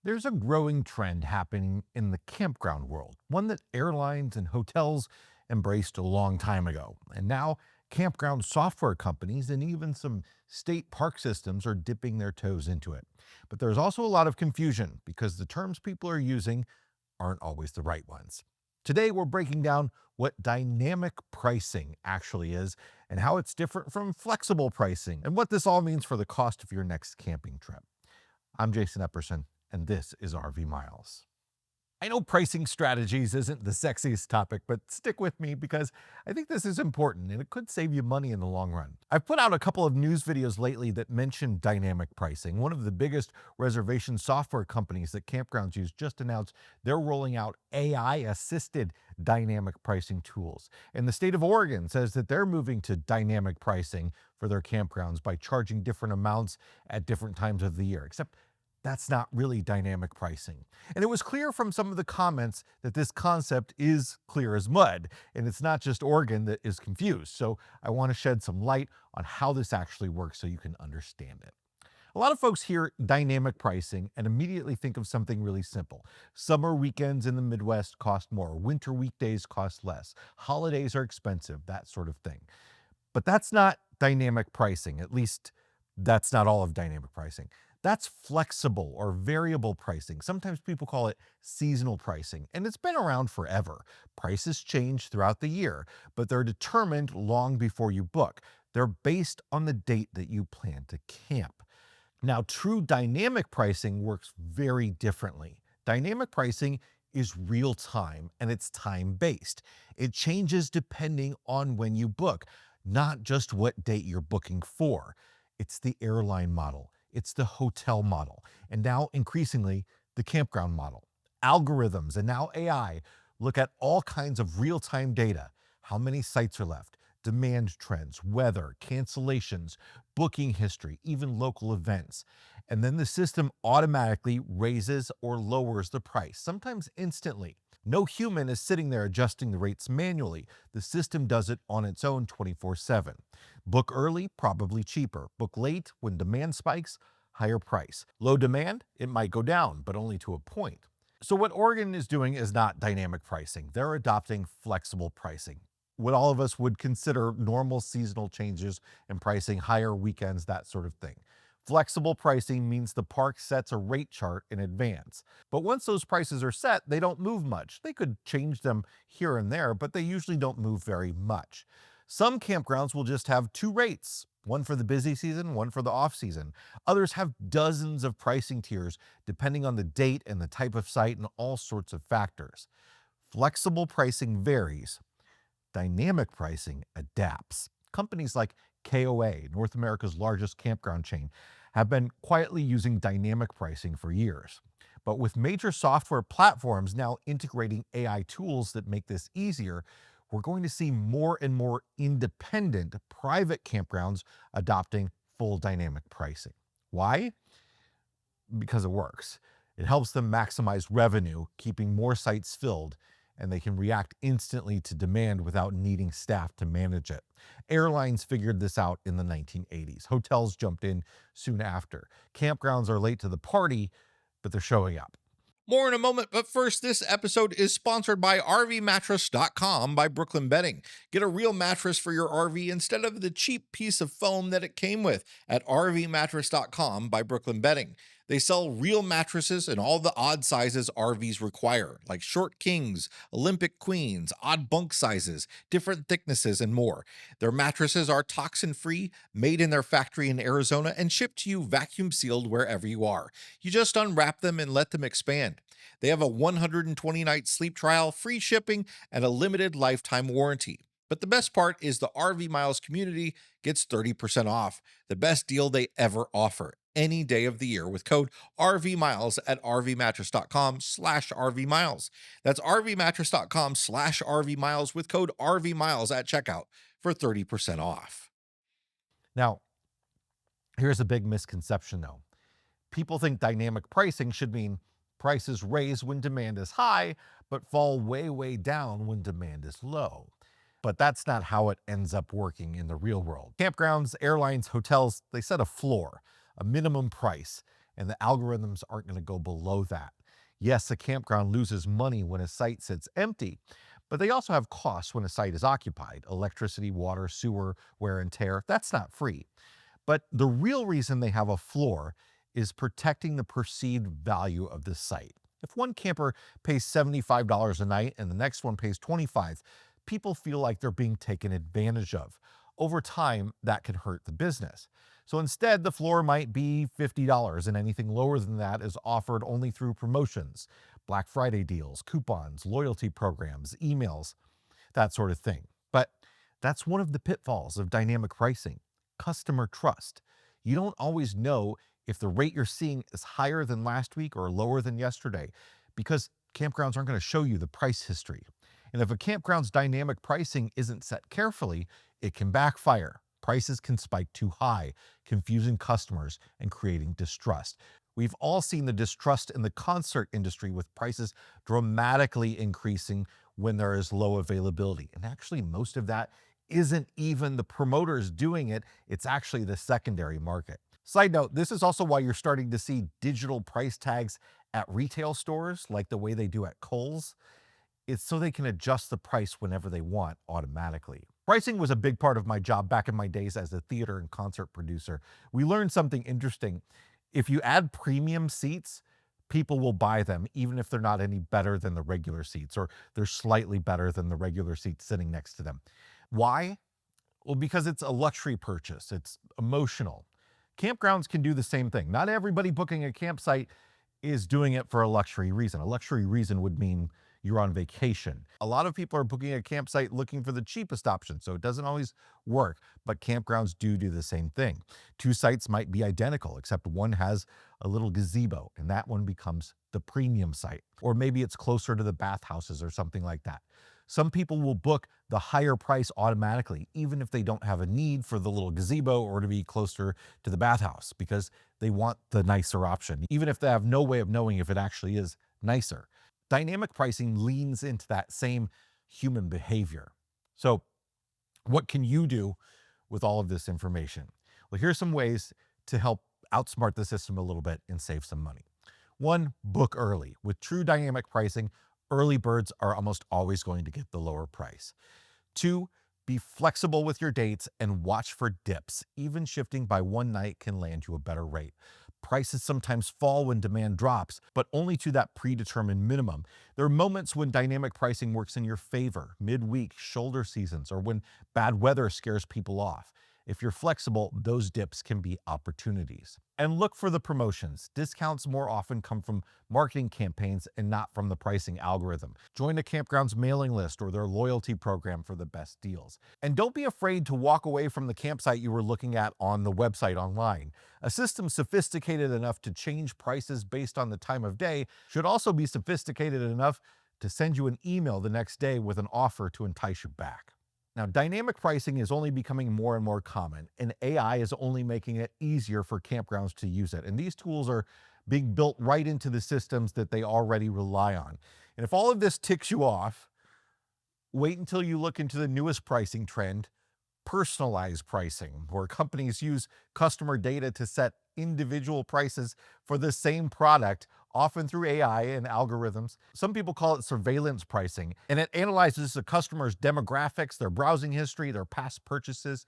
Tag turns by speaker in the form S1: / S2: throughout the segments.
S1: There's a growing trend happening in the campground world, one that airlines and hotels embraced a long time ago. And now, campground software companies and even some state park systems are dipping their toes into it. But there's also a lot of confusion because the terms people are using aren't always the right ones. Today, we're breaking down what dynamic pricing actually is and how it's different from flexible pricing and what this all means for the cost of your next camping trip. I'm Jason Epperson, and this is RV Miles. I know pricing strategies isn't the sexiest topic, but stick with me because I think this is important and it could save you money in the long run. I've put out a couple of news videos lately that mention dynamic pricing. One of the biggest reservation software companies that campgrounds use just announced they're rolling out AI assisted dynamic pricing tools. And the state of Oregon says that they're moving to dynamic pricing for their campgrounds by charging different amounts at different times of the year, except that's not really dynamic pricing. And it was clear from some of the comments that this concept is clear as mud, and it's not just Oregon that is confused. So I want to shed some light on how this actually works so you can understand it. A lot of folks hear dynamic pricing and immediately think of something really simple. Summer weekends in the Midwest cost more, winter weekdays cost less, holidays are expensive, that sort of thing. But that's not dynamic pricing. At least that's not all of dynamic pricing. That's flexible or variable pricing. Sometimes people call it seasonal pricing, and it's been around forever. Prices change throughout the year, but they're determined long before you book. They're based on the date that you plan to camp. Now, true dynamic pricing works very differently. Dynamic pricing is real time and it's time based. It changes depending on when you book, not just what date you're booking for. It's the airline model, it's the hotel model, and now increasingly the campground model. Algorithms and now AI look at all kinds of real time data: how many sites are left, demand trends, weather, cancellations, booking history, even local events. And then the system automatically raises or lowers the price, sometimes instantly. No human is sitting there adjusting the rates manually. The system does it on its own 24/7. Book early, probably cheaper. Book late, when demand spikes, higher price. Low demand, it might go down, but only to a point. So what Oregon is doing is not dynamic pricing. They're adopting flexible pricing. What all of us would consider normal seasonal changes in pricing, higher weekends, that sort of thing. Flexible pricing means the park sets a rate chart in advance. But once those prices are set, they don't move much. They could change them here and there, but they usually don't move very much. Some campgrounds will just have two rates, one for the busy season, one for the off season. Others have dozens of pricing tiers depending on the date and the type of site and all sorts of factors. Flexible pricing varies. Dynamic pricing adapts. Companies like KOA, North America's largest campground chain, have been quietly using dynamic pricing for years. But with major software platforms now integrating AI tools that make this easier, we're going to see more and more independent private campgrounds adopting full dynamic pricing. Why? Because it works. It helps them maximize revenue, keeping more sites filled, and they can react instantly to demand without needing staff to manage it. Airlines figured this out in the 1980s. Hotels jumped in soon after. Campgrounds are late to the party, but they're showing up. More in a moment, but first, this episode is sponsored by RVmattress.com by Brooklyn Bedding. Get a real mattress for your RV instead of the cheap piece of foam that it came with at RVmattress.com by Brooklyn Bedding. They sell real mattresses in all the odd sizes RVs require, like short kings, Olympic queens, odd bunk sizes, different thicknesses, and more. Their mattresses are toxin-free, made in their factory in Arizona, and shipped to you vacuum sealed wherever you are. You just unwrap them and let them expand. They have a 120-night sleep trial, free shipping, and a limited lifetime warranty. But the best part is the RV Miles community gets 30% off, the best deal they ever offer, any day of the year with code RVMiles at rvmattress.com/RVMiles. That's rvmattress.com/RVMiles with code RVMiles at checkout for 30% off. Now, here's a big misconception though. People think dynamic pricing should mean prices raise when demand is high, but fall way, way down when demand is low. But that's not how it ends up working in the real world. Campgrounds, airlines, hotels, they set a floor, a minimum price, and the algorithms aren't going to go below that. Yes, a campground loses money when a site sits empty, but they also have costs when a site is occupied: electricity, water, sewer, wear and tear. That's not free. But the real reason they have a floor is protecting the perceived value of the site. If one camper pays $75 a night and the next one pays $25, people feel like they're being taken advantage of. Over time, that can hurt the business. So instead, the floor might be $50, and anything lower than that is offered only through promotions, Black Friday deals, coupons, loyalty programs, emails, that sort of thing. But that's one of the pitfalls of dynamic pricing: customer trust. You don't always know if the rate you're seeing is higher than last week or lower than yesterday, because campgrounds aren't going to show you the price history. And if a campground's dynamic pricing isn't set carefully, it can backfire. Prices can spike too high, confusing customers and creating distrust. We've all seen the distrust in the concert industry, with prices dramatically increasing when there is low availability. And actually, most of that isn't even the promoters doing it, it's actually the secondary market. Side note, this is also why you're starting to see digital price tags at retail stores, like the way they do at Kohl's. It's so they can adjust the price whenever they want automatically. Pricing was a big part of my job back in my days as a theater and concert producer. We learned something interesting. If you add premium seats, people will buy them even if they're not any better than the regular seats, or they're slightly better than the regular seats sitting next to them. Why? Well, because it's a luxury purchase, it's emotional. Campgrounds can do the same thing. Not everybody booking a campsite is doing it for a luxury reason. A luxury reason would mean you're on vacation. A lot of people are booking a campsite looking for the cheapest option, so it doesn't always work, but campgrounds do the same thing. Two sites might be identical, except one has a little gazebo, and that one becomes the premium site. Or maybe it's closer to the bathhouses or something like that. Some people will book the higher price automatically, even if they don't have a need for the little gazebo or to be closer to the bathhouse, because they want the nicer option, even if they have no way of knowing if it actually is nicer. Dynamic pricing leans into that same human behavior. So, what can you do with all of this information? Well, here's some ways to help outsmart the system a little bit and save some money. One, book early. With true dynamic pricing, early birds are almost always going to get the lower price. Two, be flexible with your dates and watch for dips. Even shifting by one night can land you a better rate. Prices sometimes fall when demand drops, but only to that predetermined minimum. There are moments when dynamic pricing works in your favor: midweek, shoulder seasons, or when bad weather scares people off. If you're flexible, those dips can be opportunities. And look for the promotions. Discounts more often come from marketing campaigns and not from the pricing algorithm. Join a campground's mailing list or their loyalty program for the best deals. And don't be afraid to walk away from the campsite you were looking at on the website online. A system sophisticated enough to change prices based on the time of day should also be sophisticated enough to send you an email the next day with an offer to entice you back. Now, dynamic pricing is only becoming more and more common, and AI is only making it easier for campgrounds to use it. And these tools are being built right into the systems that they already rely on. And if all of this ticks you off, wait until you look into the newest pricing trend: personalized pricing, where companies use customer data to set individual prices for the same product, often through AI and algorithms. Some people call it surveillance pricing, and it analyzes the customer's demographics, their browsing history, their past purchases,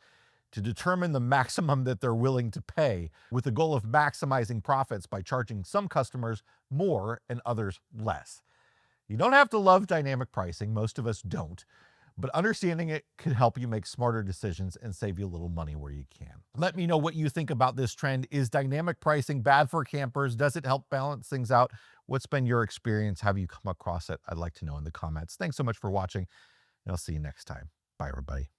S1: to determine the maximum that they're willing to pay, with the goal of maximizing profits by charging some customers more and others less. You don't have to love dynamic pricing, most of us don't, but understanding it could help you make smarter decisions and save you a little money where you can. Let me know what you think about this trend. Is dynamic pricing bad for campers? Does it help balance things out? What's been your experience? Have you come across it? I'd like to know in the comments. Thanks so much for watching, and I'll see you next time. Bye, everybody.